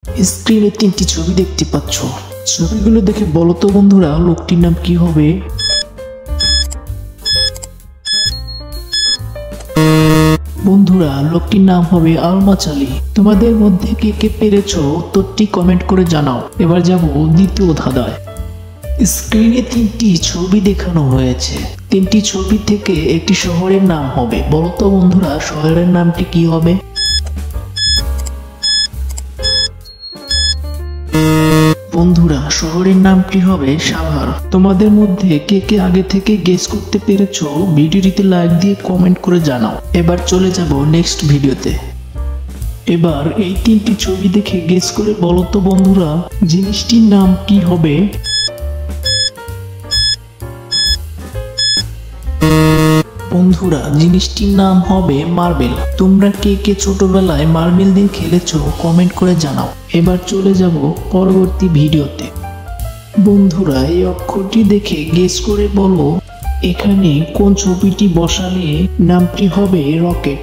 স্ক্রিনে তিনটি ছবি দেখতে পাচ্ছ। ছবিগুলো দেখে বলো তো বন্ধুরা লোকটির নাম কি হবে? বন্ধুরা লোকটির নাম হবে আলমাজ আলী। তোমাদের মধ্যে কে কে পেরেছো উত্তরটি কমেন্ট করে জানাও। এবার যাব দ্বিতীয় ধাঁধায়। স্ক্রিনে তিনটি ছবি দেখানো হয়েছে। তিনটি ছবি থেকে একটি শহরের নাম হবে। বলো তো বন্ধুরা শহরের নামটি কি হবে? বন্ধুরা শহরের নামটি হবে সাভার। তোমাদের মধ্যে কে কে আগে থেকে গেস করতে পেরেছো ভিডিওটিতে লাইক দিয়ে কমেন্ট করে জানাও। এবার চলে যাব নেক্সট ভিডিওতে। এবার এই তিনটি ছবি দেখে গেস করে বলো তো বন্ধুরা জিনিসটির নাম কি হবে? বন্ধুরা জিনিসটির নাম হবে মার্বেল। তোমরা কে কে ছোটবেলায় মার্বেল দিয়ে খেলেছো কমেন্ট করে জানাও। এবার চলে যাব পরবর্তী ভিডিওতে। বন্ধুরা এই অক্ষরটি দেখে গেস করে বলো এখানে কোন ছবিটি বসালে নামটি হবে রকেট।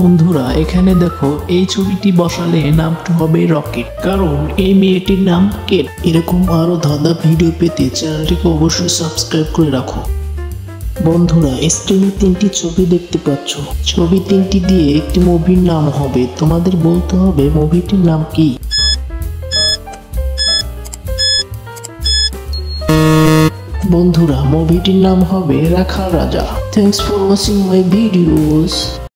বন্ধুরা এখানে দেখো এই ছবিটি বসালে নামটি হবে রকেট, কারণ এই মেয়েটির নাম কেট। এরকম আরো ধাঁধা ভিডিও পেতে চ্যানেলটিকে অবশ্যই সাবস্ক্রাইব করে রাখো। বন্ধুরা স্ক্রিনে তিনটি ছবি দেখতে পাচ্ছ। ছবি তিনটি দিয়ে একটি মুভির নাম হবে। তোমাদের বলতে হবে মুভিটির নাম কি। বন্ধুরা মুভিটির নাম হবে রাখাল রাজা। Thanks for watching my videos.